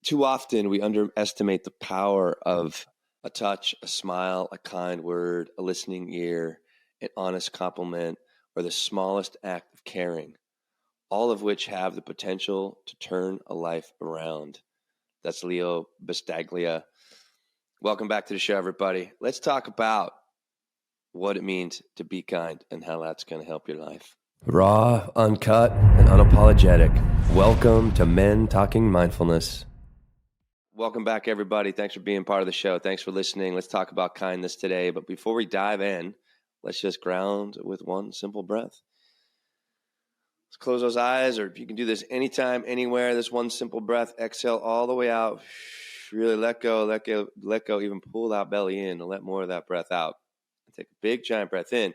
Too often we underestimate the power of a touch, a smile, a kind word, a listening ear, an honest compliment, or the smallest act of caring, all of which have the potential to turn a life around. That's Leo Bastaglia. Welcome back to the show, everybody. Let's talk about what it means to be kind and how that's going to help your life. Raw, uncut, and unapologetic. Welcome to Men Talking Mindfulness. Welcome back, everybody. Thanks for being part of the show. Thanks for listening. Let's talk about kindness today. But before we dive in, let's just ground with one simple breath. Let's close those eyes, or you can do this anytime, anywhere. This one simple breath. Exhale all the way out. Really let go. Even pull that belly in and let more of that breath out. Take a big, giant breath in.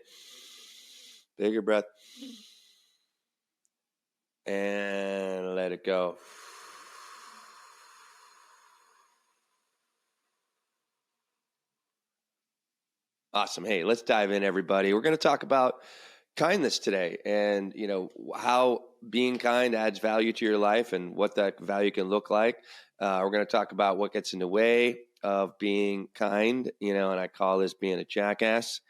Bigger breath. And let it go. Awesome. Hey, let's dive in, everybody. We're going to talk about kindness today and, how being kind adds value to your life and what that value can look like. We're going to talk about what gets in the way of being kind, and I call this being a jackass.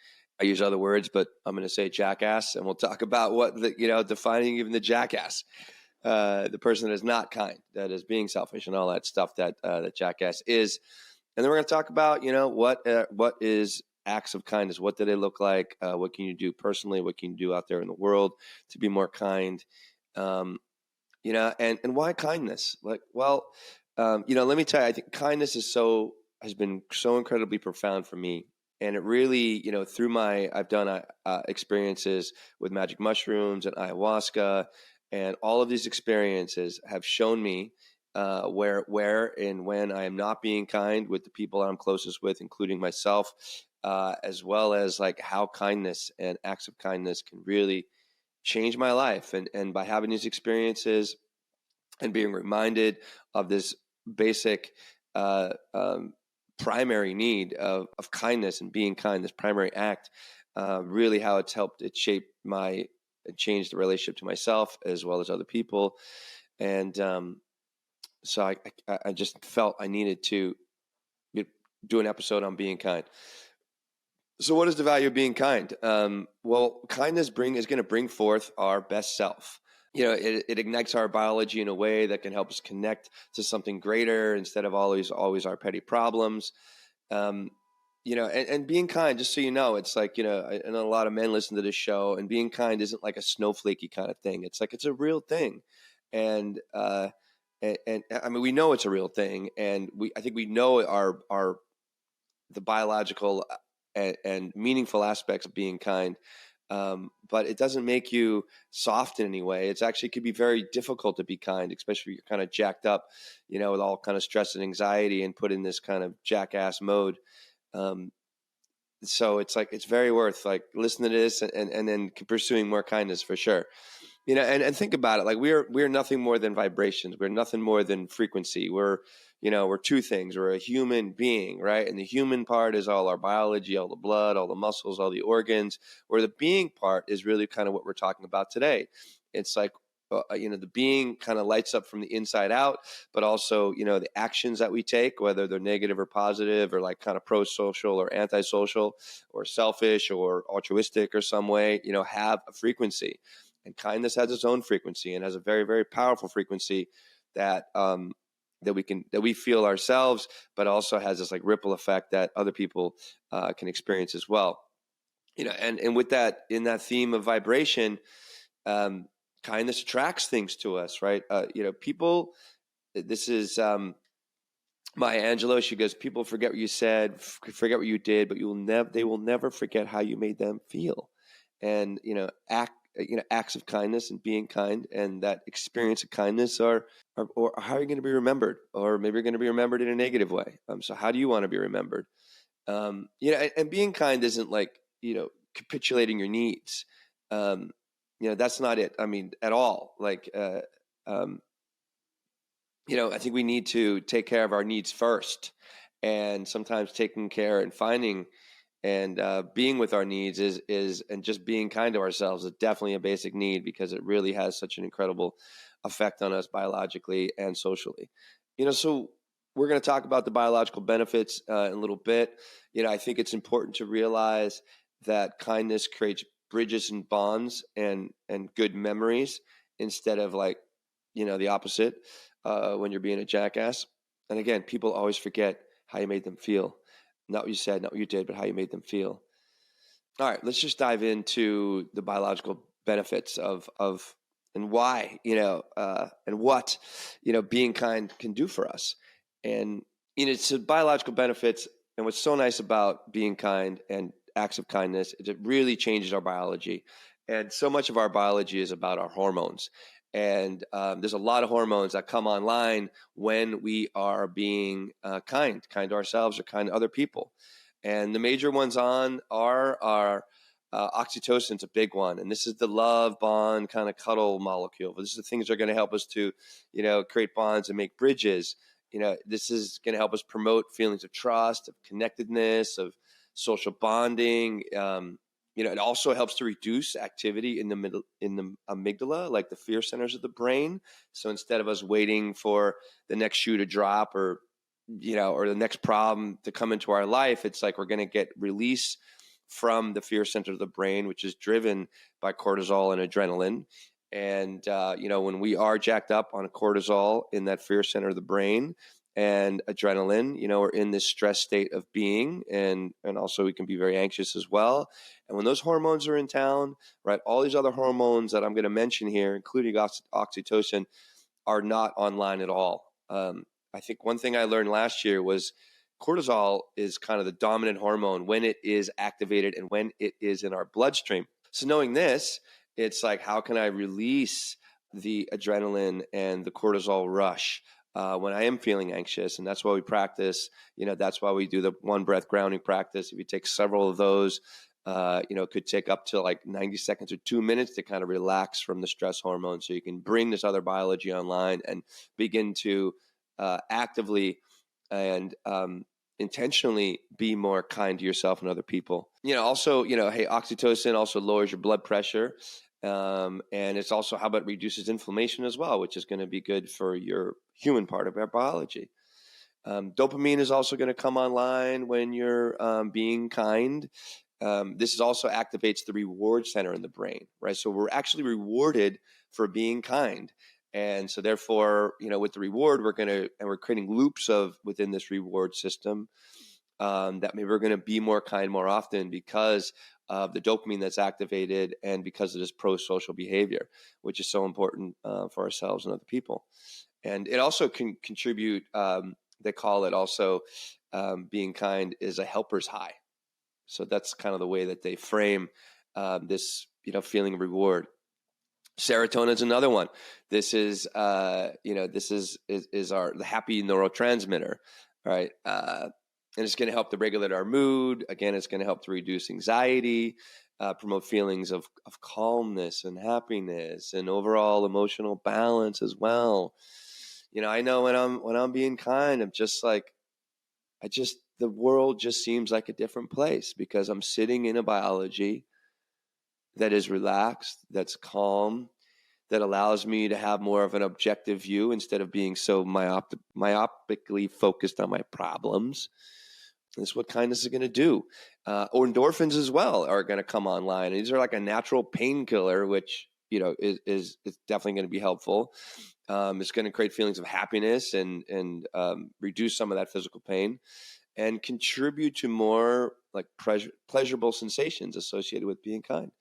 I use other words, but I'm going to say jackass, and we'll talk about what, defining even the jackass, the person that is not kind, that is being selfish and all that stuff that jackass is. And then we're going to talk about, what is acts of kindness? What do they look like? What can you do personally? What can you do out there in the world to be more kind? And why kindness? Let me tell you, I think kindness has been so incredibly profound for me. And it really, I've done experiences with magic mushrooms and ayahuasca, and all of these experiences have shown me where and when I am not being kind with the people I'm closest with, including myself, as well as like how kindness and acts of kindness can really change my life. And by having these experiences and being reminded of this basic primary need of kindness and being kind, this primary act, really how it's helped it shape and change the relationship to myself as well as other people. And so I just felt I needed to do an episode on being kind. So what is the value of being kind? Well, kindness is going to bring forth our best self. It ignites our biology in a way that can help us connect to something greater instead of always our petty problems. And being kind, just so you know, it's like, I know a lot of men listen to this show, and being kind isn't like a snowflakey kind of thing. It's like, it's a real thing. And I mean, we know it's a real thing, and I think we know the biological and meaningful aspects of being kind. But it doesn't make you soft in any way. It's actually could be very difficult to be kind, especially if you're kind of jacked up, with all kind of stress and anxiety and put in this kind of jackass mode. So it's like, it's very worth like listening to this and then pursuing more kindness for sure. And think about it. Like we're nothing more than vibrations. We're nothing more than frequency. We're two things. We're a human being, right? And the human part is all our biology, all the blood, all the muscles, all the organs, where the being part is really kind of what we're talking about today. It's like, the being kind of lights up from the inside out, but also, the actions that we take, whether they're negative or positive or like kind of pro-social or anti-social or selfish or altruistic or some way, have a frequency. And kindness has its own frequency and has a very, very powerful frequency that we feel ourselves, but also has this like ripple effect that other people can experience as well. And with that, in that theme of vibration, kindness attracts things to us, right? People. This is Maya Angelou. She goes, "People forget what you said, forget what you did, but they will never forget how you made them feel." And acts of kindness and being kind and that experience of kindness or how are you going to be remembered? Or maybe you're going to be remembered in a negative way. So how do you want to be remembered? And being kind isn't like, capitulating your needs. That's not it. I mean, at all. Like, I think we need to take care of our needs first, and sometimes taking care and finding and being with our needs and just being kind to ourselves is definitely a basic need, because it really has such an incredible effect on us biologically and socially. So we're going to talk about the biological benefits in a little bit. I think it's important to realize that kindness creates bridges and bonds and good memories instead of the opposite when you're being a jackass. And again, people always forget how you made them feel. Not what you said, not what you did, but how you made them feel. All right, let's just dive into the biological benefits of and why, and what, being kind can do for us. And, it's the biological benefits. And what's so nice about being kind and acts of kindness is it really changes our biology. And so much of our biology is about our hormones. And there's a lot of hormones that come online when we are being kind to ourselves or kind to other people. And the major ones on are oxytocin's a big one, and this is the love bond kind of cuddle molecule. This is the things that are going to help us to, create bonds and make bridges. This is going to help us promote feelings of trust, of connectedness, of social bonding. It also helps to reduce activity in the amygdala, like the fear centers of the brain. So instead of us waiting for the next shoe to drop or the next problem to come into our life, it's like we're going to get release from the fear center of the brain, which is driven by cortisol and adrenaline. And, when we are jacked up on a cortisol in that fear center of the brain and adrenaline, we're in this stress state of being, and also we can be very anxious as well. And when those hormones are in town, right, all these other hormones that I'm going to mention here, including oxytocin, are not online at all. I think one thing I learned last year was cortisol is kind of the dominant hormone when it is activated and when it is in our bloodstream. So knowing this, it's like, how can I release the adrenaline and the cortisol rush when I am feeling anxious? And that's why we practice, that's why we do the one breath grounding practice. If you take several of those, it could take up to like 90 seconds or 2 minutes to kind of relax from the stress hormone. So you can bring this other biology online and begin to actively and intentionally be more kind to yourself and other people. Also, hey, oxytocin also lowers your blood pressure. And it's also, how about reduces inflammation as well, which is going to be good for your human part of our biology. Dopamine is also going to come online when you're being kind. This also activates the reward center in the brain, right? So we're actually rewarded for being kind. And so therefore, with the reward, we're creating loops within this reward system that maybe we're going to be more kind more often because of the dopamine that's activated and because of this pro-social behavior, which is so important for ourselves and other people. And it also can contribute, they call it also being kind is a helper's high. So that's kind of the way that they frame this, feeling of reward. Serotonin is another one. This is, this is the happy neurotransmitter, right? And it's going to help to regulate our mood. Again, it's going to help to reduce anxiety, promote feelings of calmness and happiness and overall emotional balance as well. I know when I'm being kind, I'm just like, the world just seems like a different place because I'm sitting in a biology that is relaxed, that's calm, that allows me to have more of an objective view instead of being so myopically focused on my problems. That's what kindness is going to do. Endorphins as well are going to come online. These are like a natural painkiller, which is definitely going to be helpful. It's going to create feelings of happiness and reduce some of that physical pain, and contribute to more like pleasurable sensations associated with being kind.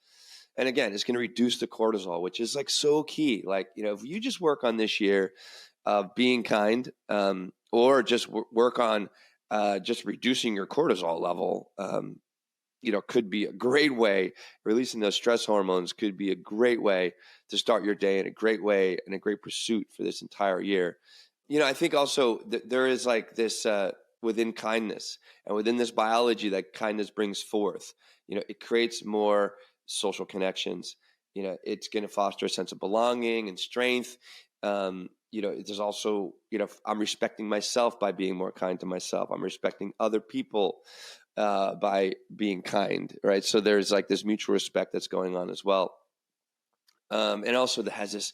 And again, it's going to reduce the cortisol, which is like so key. Like, if you just work on this year of being kind, or just work on just reducing your cortisol level, could be a great way. Releasing those stress hormones could be a great way to start your day, in a great way, and a great pursuit for this entire year. I think also there is like this within kindness and within this biology that kindness brings forth. It creates more social connections. It's going to foster a sense of belonging and strength. There's also, I'm respecting myself by being more kind to myself. I'm respecting other people by being kind, right? So there's like this mutual respect that's going on as well. And also that has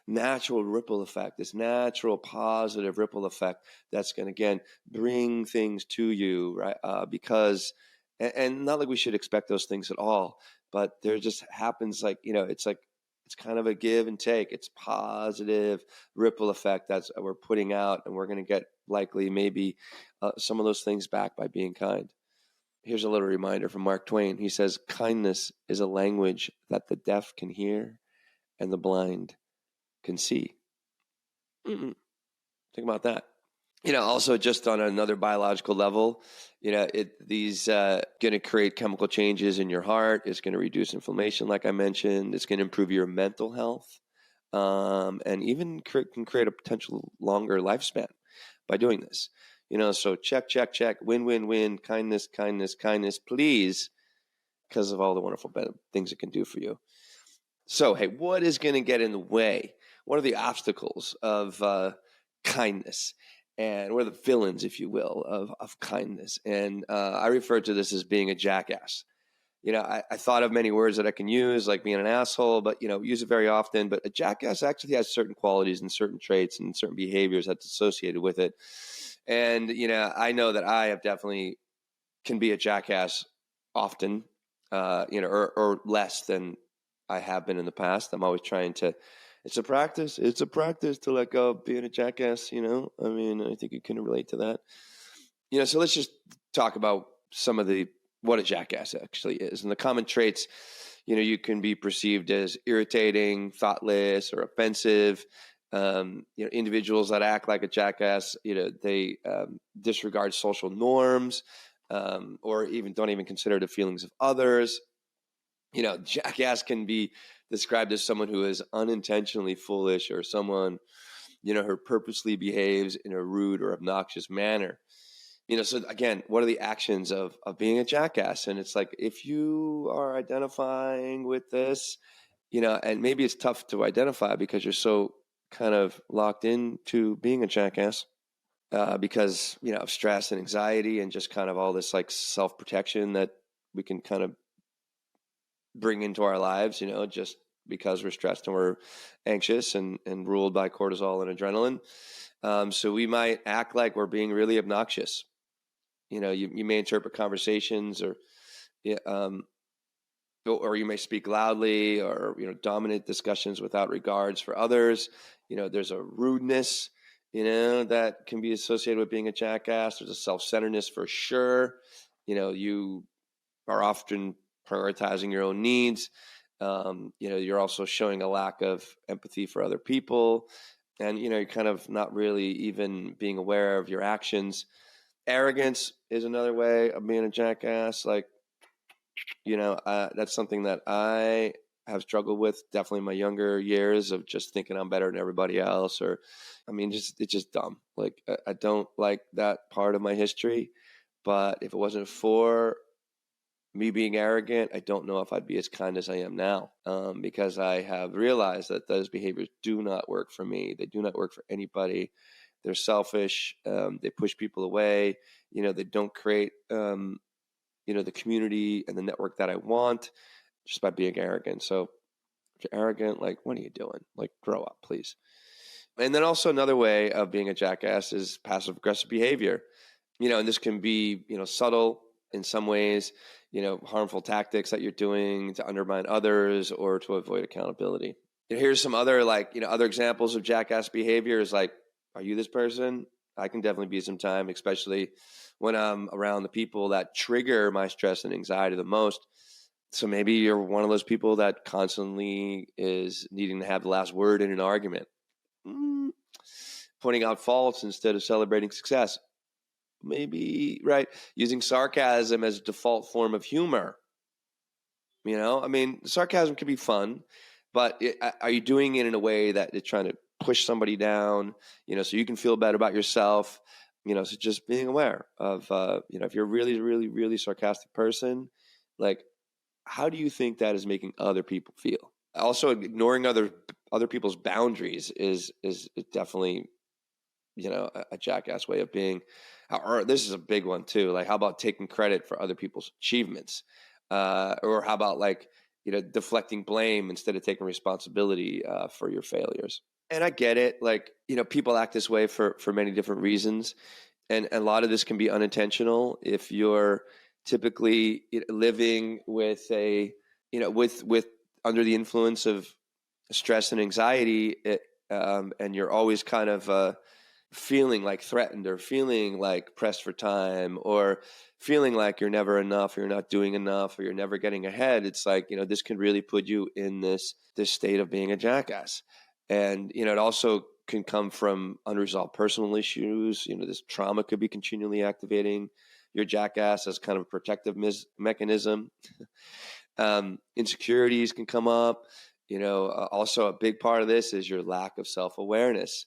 natural ripple effect, this natural positive ripple effect that's going to, again, bring things to you, right? Because, and not like we should expect those things at all, but there just happens, like, it's kind of a give and take. It's positive ripple effect that's we're putting out, and we're going to get likely maybe some of those things back by being kind. Here's a little reminder from Mark Twain. He says, kindness is a language that the deaf can hear and the blind can see. Think about that. Also just on another biological level, these going to create chemical changes in your heart. It's going to reduce inflammation, like I mentioned. It's going to improve your mental health, and even can create a potential longer lifespan by doing this. So check, win, win, win, kindness, kindness, kindness, please, because of all the wonderful things it can do for you. So, hey, what is going to get in the way? What are the obstacles of kindness? And what are the villains, if you will, of kindness? And I refer to this as being a jackass. I thought of many words that I can use, like being an asshole, but, use it very often. But a jackass actually has certain qualities and certain traits and certain behaviors that's associated with it. And, I know that I have definitely can be a jackass often, or less than I have been in the past. I'm always trying to, it's a practice to let go of being a jackass, I think you can relate to that. So let's just talk about some of what a jackass actually is. And the common traits, you can be perceived as irritating, thoughtless, or offensive. Individuals that act like a jackass, they disregard social norms, or even don't even consider the feelings of others. Jackass can be described as someone who is unintentionally foolish, or someone, who purposely behaves in a rude or obnoxious manner. So again, what are the actions of being a jackass? And it's like, if you are identifying with this, and maybe it's tough to identify because you're so kind of locked into being a jackass, because, of stress and anxiety and just kind of all this like self-protection that we can kind of bring into our lives, just because we're stressed and we're anxious and ruled by cortisol and adrenaline. So we might act like we're being really obnoxious. You may interpret conversations, or you may speak loudly, or, dominate discussions without regards for others. There's a rudeness, that can be associated with being a jackass. There's a self-centeredness for sure. You are often prioritizing your own needs. You're also showing a lack of empathy for other people. And, you're kind of not really even being aware of your actions. Arrogance is another way of being a jackass. Like, that's something that I have struggled with definitely in my younger years, of just thinking I'm better than everybody else, or, it's just dumb. Like, I don't like that part of my history, but if it wasn't for me being arrogant, I don't know if I'd be as kind as I am now, because I have realized that those behaviors do not work for me. They do not work for anybody. They're selfish. They push people away. They don't create, the community and the network that I want, just by being arrogant. So if you're arrogant, like, what are you doing? Like, grow up, please. And then also another way of being a jackass is passive aggressive behavior. And this can be, subtle in some ways, harmful tactics that you're doing to undermine others or to avoid accountability. Here's some other, other examples of jackass behavior is like, are you this person? I can definitely be sometime, especially when I'm around the people that trigger my stress and anxiety the most. So maybe you're one of those people that constantly is needing to have the last word in an argument. Pointing out faults instead of celebrating success. Maybe, right? Using sarcasm as a default form of humor. Sarcasm can be fun, but are you doing it in a way that it's trying to push somebody down, so you can feel better about yourself? So just being aware of, if you're a really, really, really sarcastic person, like, how do you think that is making other people feel? Also, ignoring other people's boundaries is definitely, a jackass way of being. Or this is a big one too. Like, how about taking credit for other people's achievements? Or how about deflecting blame instead of taking responsibility for your failures? And I get it. Like, people act this way for many different reasons. And a lot of this can be unintentional. If you're typically living with with under the influence of stress and anxiety, and you're always kind of feeling like threatened, or feeling like pressed for time, or feeling like you're never enough, or you're not doing enough, or you're never getting ahead, it's like, this can really put you in this state of being a jackass. And it also can come from unresolved personal issues. This trauma could be continually activating your jackass as kind of a protective mechanism. Insecurities can come up. Also a big part of this is your lack of self-awareness.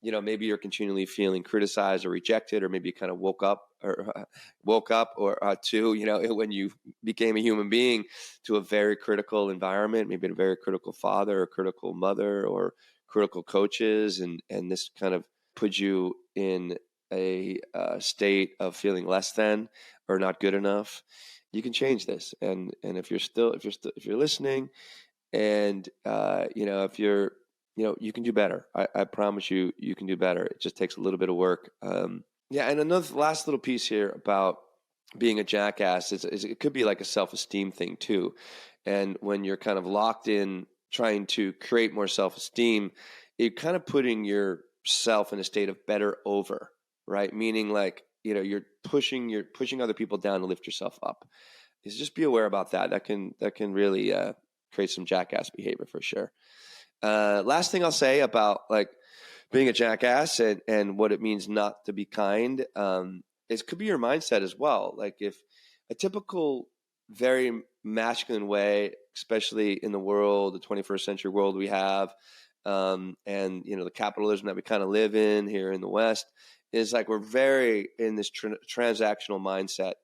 Maybe you're continually feeling criticized or rejected, or maybe you kind of woke up or to, when you became a human being, to a very critical environment, maybe a very critical father or critical mother or critical coaches. And this kind of puts you in a state of feeling less than or not good enough. You can change this. And if you're listening, and if you're, you can do better. I promise you can do better. It just takes a little bit of work. Yeah. And another last little piece here about being a jackass is it could be like a self-esteem thing too. And when you're kind of locked in trying to create more self-esteem, you're kind of putting yourself in a state of better over, right? Meaning, like, you're pushing other people down to lift yourself up. Is just be aware about that. That can really create some jackass behavior for sure. Last thing I'll say about like being a jackass and what it means not to be kind, is could be your mindset as well. Like, if a typical, very masculine way, especially in the world, the 21st century world we have, and the capitalism that we kind of live in here in the West, is like we're very in this transactional mindset.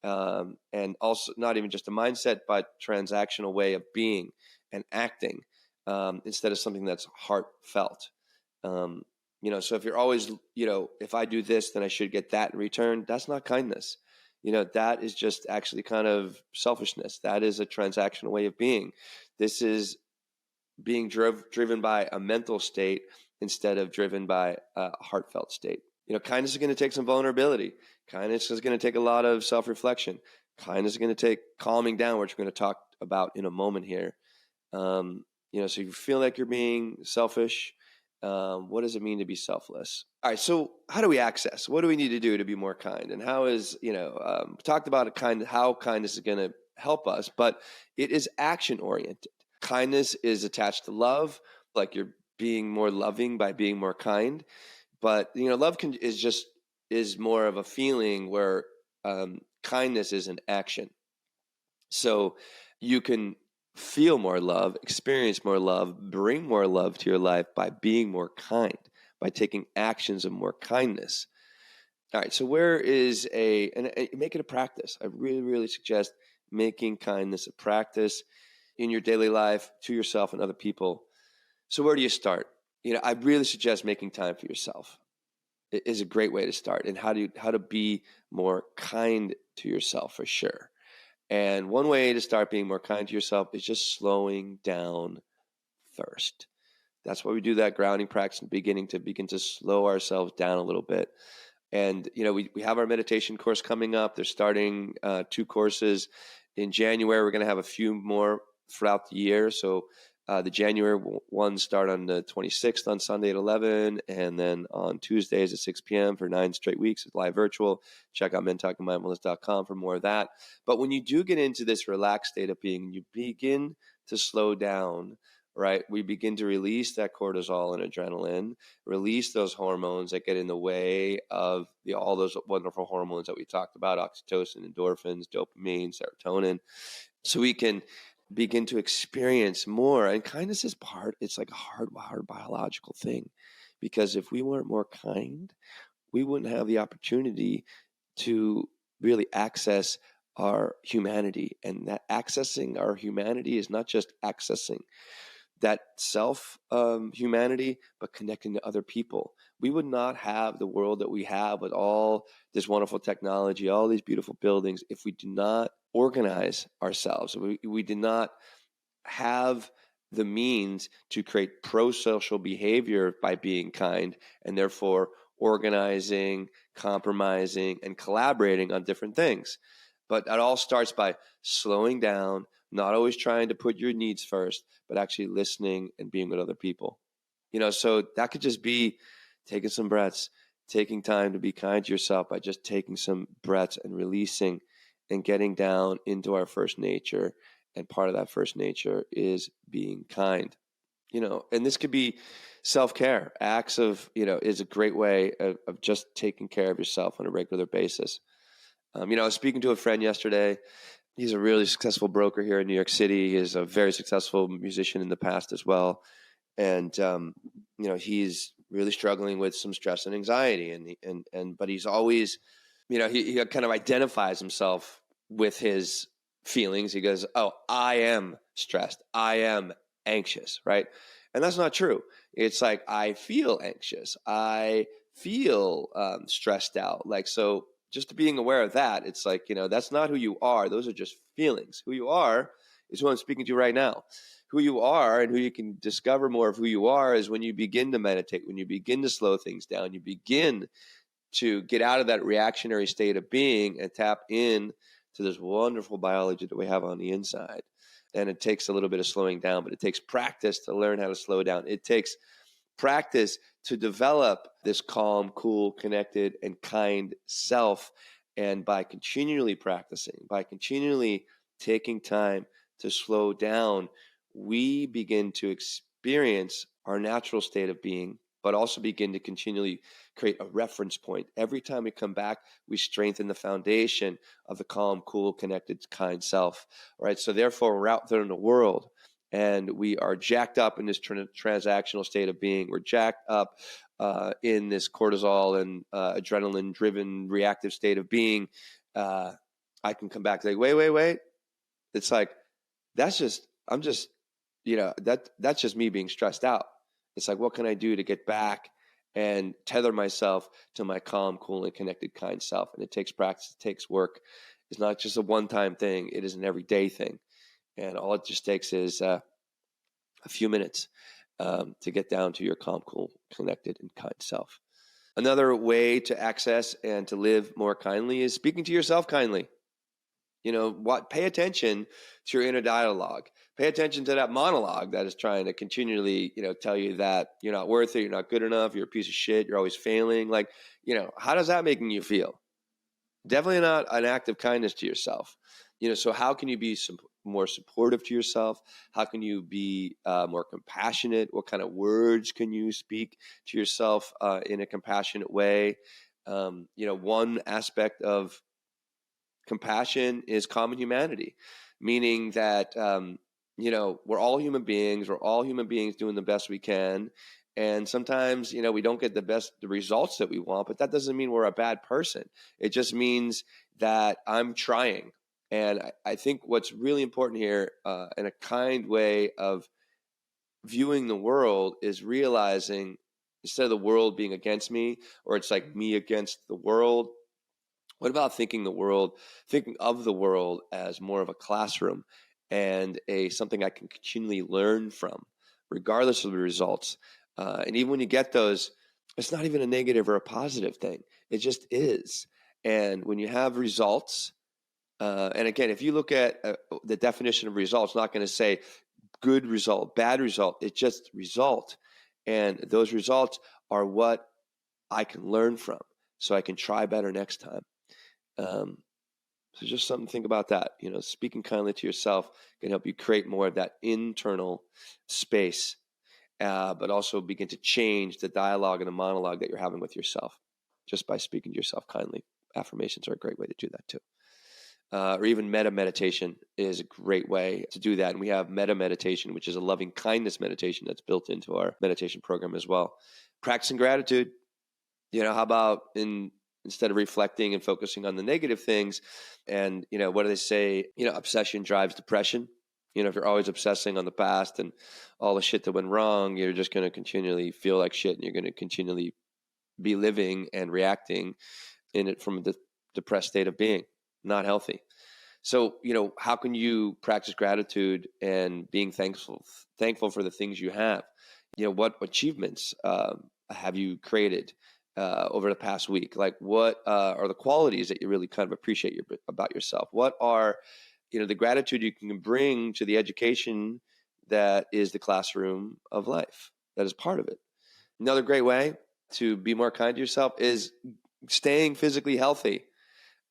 And also not even just a mindset, but transactional way of being and acting, instead of something that's heartfelt. So if you're always, if I do this, then I should get that in return, that's not kindness. That is just actually kind of selfishness. That is a transactional way of being. This is being driven by a mental state instead of driven by a heartfelt state. Kindness is going to take some vulnerability. Kindness is going to take a lot of self-reflection. Kindness is going to take calming down, which we're going to talk about in a moment here. So you feel like you're being selfish. What does it mean to be selfless? All right. So how do we access? What do we need to do to be more kind? And how is, talked about how kindness is going to help us, but it is action oriented. Kindness is attached to love, like you're being more loving by being more kind. But love is more of a feeling, where kindness is an action. So you can feel more love, experience more love, bring more love to your life by being more kind, by taking actions of more kindness. All right. So where is and make it a practice. I really, really suggest making kindness a practice in your daily life, to yourself and other people. So where do you start? I really suggest making time for yourself. It is a great way to start, and how to be more kind to yourself, for sure. And one way to start being more kind to yourself is just slowing down first. That's why we do that grounding practice in the beginning, to begin to slow ourselves down a little bit. And we have our meditation course coming up. They're starting 2 courses in January. We're going to have a few more throughout the year. So the January ones start on the 26th on Sunday at 11, and then on Tuesdays at 6 p.m. for 9 straight weeks. It's live virtual. Check out mentalkandmindfulness.com for more of that. But when you do get into this relaxed state of being, you begin to slow down, right? We begin to release that cortisol and adrenaline, release those hormones that get in the way of all those wonderful hormones that we talked about: oxytocin, endorphins, dopamine, serotonin. So we can begin to experience more. And kindness is it's like a hardwired biological thing, because if we weren't more kind, we wouldn't have the opportunity to really access our humanity. And that accessing our humanity is not just accessing that self humanity, but connecting to other people. We would not have the world that we have with all this wonderful technology, all these beautiful buildings, if we do not organize ourselves. We do not have the means to create pro-social behavior by being kind, and therefore organizing, compromising, and collaborating on different things. But it all starts by slowing down, not always trying to put your needs first, but actually listening and being with other people. So that could just be taking some breaths, taking time to be kind to yourself by just taking some breaths and releasing and getting down into our first nature. And part of that first nature is being kind. And this could be self-care. Acts of, is a great way of just taking care of yourself on a regular basis. I was speaking to a friend yesterday. He's a really successful broker here in New York City. He is a very successful musician in the past as well. And, he's really struggling with some stress and anxiety. But he's always, he kind of identifies himself with his feelings. He goes, oh, I am stressed. I am anxious, right? And that's not true. It's like, I feel anxious. I feel stressed out. So just being aware of that, it's like, that's not who you are. Those are just feelings. Who you are is who I'm speaking to right now. Who you are and who you can discover more of who you are is when you begin to meditate, when you begin to slow things down, you begin to get out of that reactionary state of being and tap in to this wonderful biology that we have on the inside. And it takes a little bit of slowing down, but it takes practice to learn how to slow down. It takes practice to develop this calm, cool, connected, and kind self. And by continually practicing, by continually taking time to slow down, we begin to experience our natural state of being, but also begin to continually create a reference point. Every time we come back, we strengthen the foundation of the calm, cool, connected, kind self. Right? So therefore, we're out there in the world and we are jacked up in this transactional state of being. We're jacked up in this cortisol and adrenaline-driven reactive state of being. I can come back and say, wait. It's like, that's just me being stressed out. It's like, what can I do to get back and tether myself to my calm, cool, and connected, kind self? And it takes practice. It takes work. It's not just a one-time thing. It is an everyday thing. And all it just takes is a few minutes to get down to your calm, cool, connected, and kind self. Another way to access and to live more kindly is speaking to yourself kindly. Pay attention to your inner dialogue. Pay attention to that monologue that is trying to continually, tell you that you're not worth it, you're not good enough, you're a piece of shit, you're always failing. How does that making you feel? Definitely not an act of kindness to yourself. So how can you be more supportive to yourself? How can you be more compassionate? What kind of words can you speak to yourself in a compassionate way? One aspect of compassion is common humanity, meaning that, we're all human beings. We're all human beings doing the best we can. And sometimes, we don't get the results that we want, but that doesn't mean we're a bad person. It just means that I'm trying. And I think what's really important here, in a kind way of viewing the world, is realizing instead of the world being against me, or it's like me against the world, what about thinking of the world as more of a classroom and something I can continually learn from, regardless of the results? And even when you get those, it's not even a negative or a positive thing. It just is. And when you have results, and again, if you look at the definition of results, it's not going to say good result, bad result. It's just result. And those results are what I can learn from so I can try better next time. So just something to think about that. Speaking kindly to yourself can help you create more of that internal space, but also begin to change the dialogue and the monologue that you're having with yourself just by speaking to yourself kindly. Affirmations are a great way to do that too. Or even meta meditation is a great way to do that. And we have meta meditation, which is a loving kindness meditation that's built into our meditation program as well. Practicing gratitude. How about instead of reflecting and focusing on the negative things, and what do they say? Obsession drives depression. If you're always obsessing on the past and all the shit that went wrong, you're just going to continually feel like shit, and you're going to continually be living and reacting in it from a depressed state of being. Not healthy. So, how can you practice gratitude and being thankful for the things you have? What achievements have you created over the past week? Like, what are the qualities that you really kind of appreciate about yourself? What are, the gratitude you can bring to the education that is the classroom of life, that is part of it? Another great way to be more kind to yourself is staying physically healthy.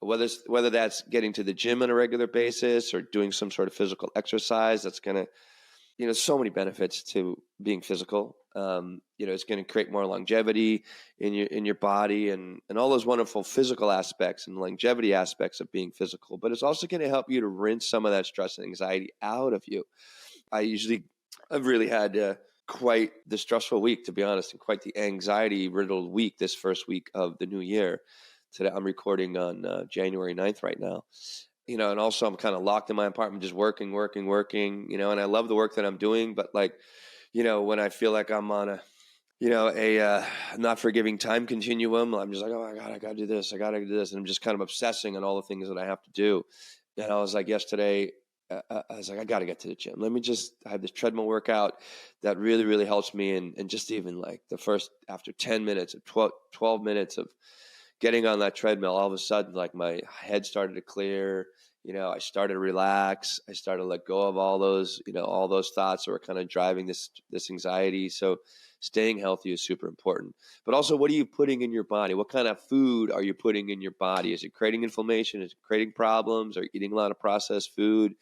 Whether that's getting to the gym on a regular basis or doing some sort of physical exercise, that's going to, so many benefits to being physical. It's going to create more longevity in your body and all those wonderful physical aspects and longevity aspects of being physical. But it's also going to help you to rinse some of that stress and anxiety out of you. I've really had quite the stressful week, to be honest, and quite the anxiety-riddled week this first week of the new year. Today, I'm recording on January 9th right now. And also I'm kind of locked in my apartment, just working, and I love the work that I'm doing. But when I feel like I'm on a not forgiving time continuum, I'm just like, oh my God, I got to do this. And I'm just kind of obsessing on all the things that I have to do. And I was like yesterday, I was like, I got to get to the gym. I have this treadmill workout that really, really helps me. And just even like the first, after 10 minutes or 12 minutes of getting on that treadmill, all of a sudden, like my head started to clear. I started to relax. I started to let go of all those thoughts that were kind of driving this anxiety. So staying healthy is super important. But also, what are you putting in your body? What kind of food are you putting in your body? Is it creating inflammation? Is it creating problems? Are you eating a lot of processed food?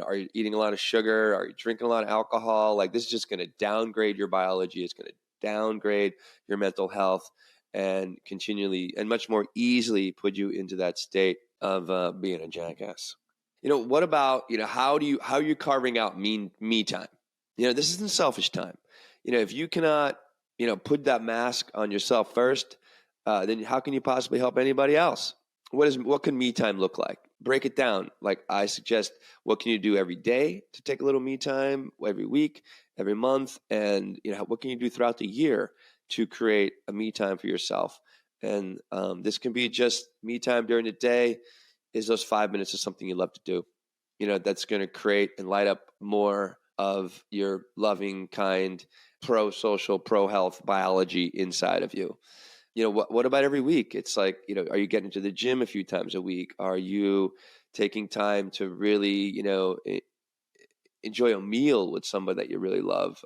Are you eating a lot of sugar? Are you drinking a lot of alcohol? Like, this is just going to downgrade your biology. It's going to downgrade your mental health and continually and much more easily put you into that state of being a jackass. What about, how are you carving out me time? This isn't selfish time. If you cannot, put that mask on yourself first, then how can you possibly help anybody else? What can me time look like? Break it down. Like I suggest, what can you do every day to take a little me time, every week, every month? And, what can you do throughout the year to create a me time for yourself? And this can be just me time during the day is those 5 minutes of something you love to do, that's going to create and light up more of your loving, kind, pro-social, pro-health biology inside of you. What about every week? It's like, are you getting to the gym a few times a week? Are you taking time to really, enjoy a meal with somebody that you really love?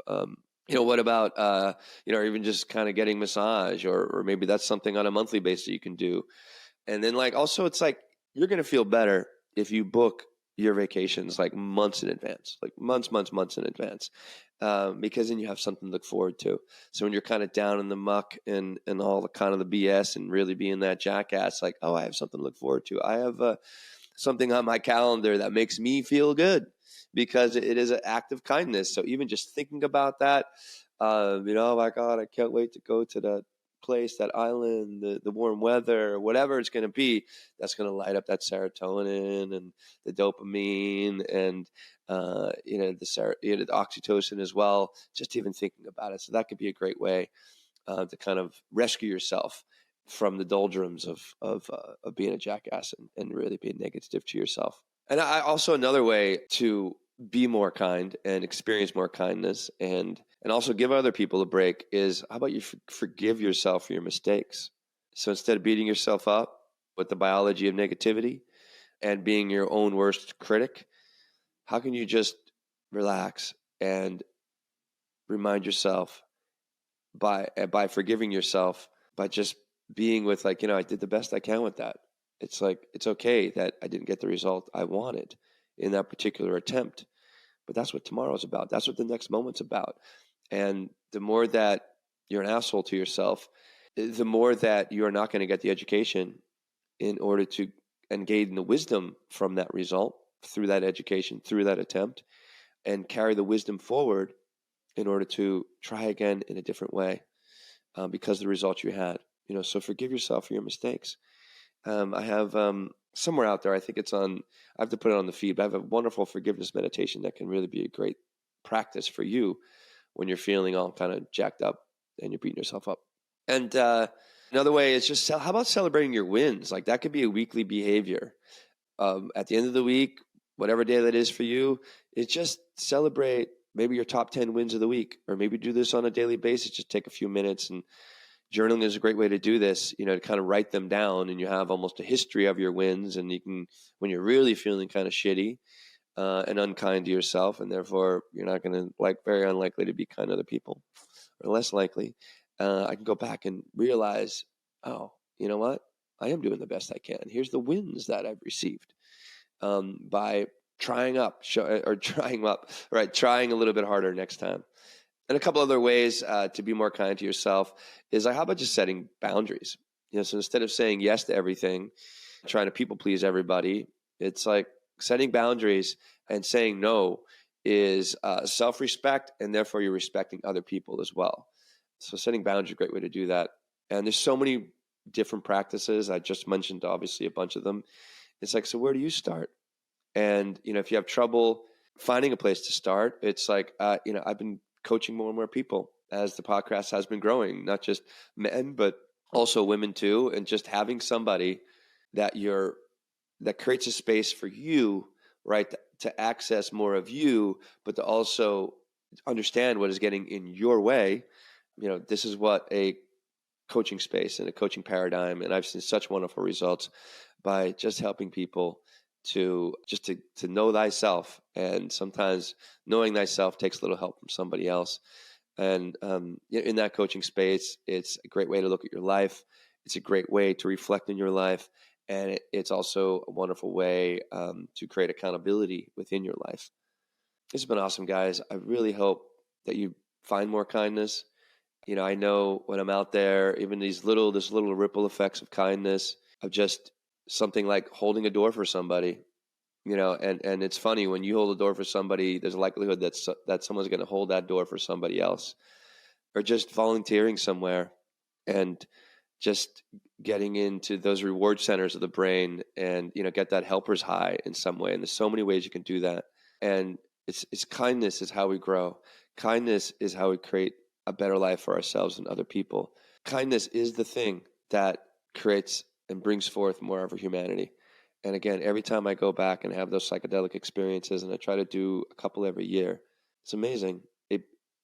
What about, or even just kind of getting massage or maybe that's something on a monthly basis you can do. And then also it's like, you're going to feel better if you book your vacations like months in advance, like months in advance, because then you have something to look forward to. So when you're kind of down in the muck and all the kind of the BS and really being that jackass, like, oh, I have something to look forward to. I have something on my calendar that makes me feel good because it is an act of kindness. So even just thinking about that, oh my God, I can't wait to go to that place, that island, the warm weather, whatever it's going to be, that's going to light up that serotonin and the dopamine and the oxytocin as well. Just even thinking about it, so that could be a great way to kind of rescue yourself from the doldrums of being a jackass and really being negative to yourself. And I also, another way to be more kind and experience more kindness and also give other people a break is, how about you forgive yourself for your mistakes? So instead of beating yourself up with the biology of negativity and being your own worst critic, how can you just relax and remind yourself by forgiving yourself, by just being with I did the best I can with that. It's like, it's okay that I didn't get the result I wanted in that particular attempt, but that's what tomorrow's about. That's what the next moment's about. And the more that you're an asshole to yourself, the more that you are not going to get the education in order to and gain the wisdom from that result through that education, through that attempt, and carry the wisdom forward in order to try again in a different way because of the results you had. So forgive yourself for your mistakes. I have somewhere out there, I think it's on, I have to put it on the feed, but I have a wonderful forgiveness meditation that can really be a great practice for you when you're feeling all kind of jacked up and you're beating yourself up. And another way is just, how about celebrating your wins? Like, that could be a weekly behavior. at the end of the week, whatever day that is for you, is just celebrate maybe your top 10 wins of the week, or maybe do this on a daily basis. Just take a few minutes, and journaling is a great way to do this, to kind of write them down, and you have almost a history of your wins, and you can, when you're really feeling kind of shitty and unkind to yourself, and therefore you're not going to very unlikely to be kind to other people, or less likely, I can go back and realize, oh, you know what? I am doing the best I can. Here's the wins that I've received by trying a little bit harder next time. And a couple other ways to be more kind to yourself is, how about just setting boundaries? So instead of saying yes to everything, trying to people please everybody, it's like setting boundaries and saying no is self-respect, and therefore you're respecting other people as well. So setting boundaries is a great way to do that. And there's so many different practices. I just mentioned obviously a bunch of them. It's like, so where do you start? And, if you have trouble finding a place to start, it's like, I've been coaching more and more people as the podcast has been growing, not just men, but also women too. And just having somebody that creates a space for you, right, to access more of you, but to also understand what is getting in your way. This is what a coaching space and a coaching paradigm, and I've seen such wonderful results by just helping people to know thyself. And sometimes knowing thyself takes a little help from somebody else. And in that coaching space, it's a great way to look at your life. It's a great way to reflect on your life. And it's also a wonderful way to create accountability within your life. This has been awesome, guys. I really hope that you find more kindness. I know when I'm out there, even this little ripple effects of kindness, of just something like holding a door for somebody, and it's funny, when you hold a door for somebody, there's a likelihood that someone's going to hold that door for somebody else. Or just volunteering somewhere and just getting into those reward centers of the brain and, get that helper's high in some way. And there's so many ways you can do that. And it's kindness is how we grow. Kindness is how we create a better life for ourselves and other people. Kindness is the thing that creates and brings forth more of our humanity. And again, every time I go back and have those psychedelic experiences, and I try to do a couple every year, it's amazing.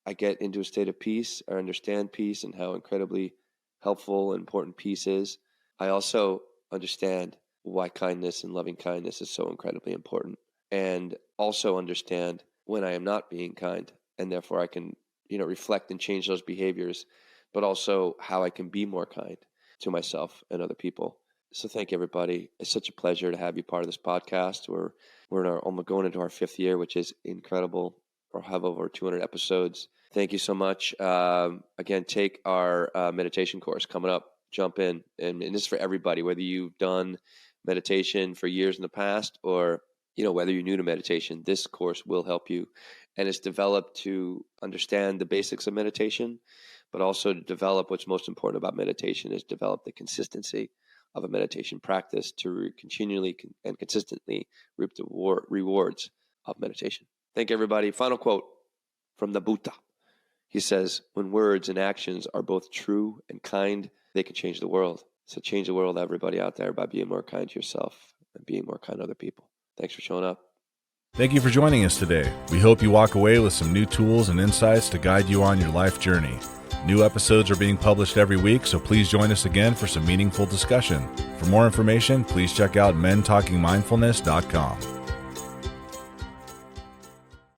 I get into a state of peace. I understand peace and how incredibly helpful and important peace is. I also understand why kindness and loving kindness is so incredibly important, and also understand when I am not being kind, and therefore I can reflect and change those behaviors, but also how I can be more kind to myself and other people. So thank you, everybody. It's such a pleasure to have you part of this podcast. We're almost going into our 5th year, which is incredible. We'll have over 200 episodes. Thank you so much. Again, take our meditation course coming up. Jump in. And this is for everybody, whether you've done meditation for years in the past, or whether you're new to meditation, this course will help you. And it's developed to understand the basics of meditation, but also to develop what's most important about meditation is develop the consistency of a meditation practice to continually and consistently reap the rewards of meditation. Thank you, everybody. Final quote from the Buddha. He says, when words and actions are both true and kind, they can change the world. So change the world, everybody out there, by being more kind to yourself and being more kind to other people. Thanks for showing up. Thank you for joining us today. We hope you walk away with some new tools and insights to guide you on your life journey. New episodes are being published every week, so please join us again for some meaningful discussion. For more information, please check out mentalkingmindfulness.com.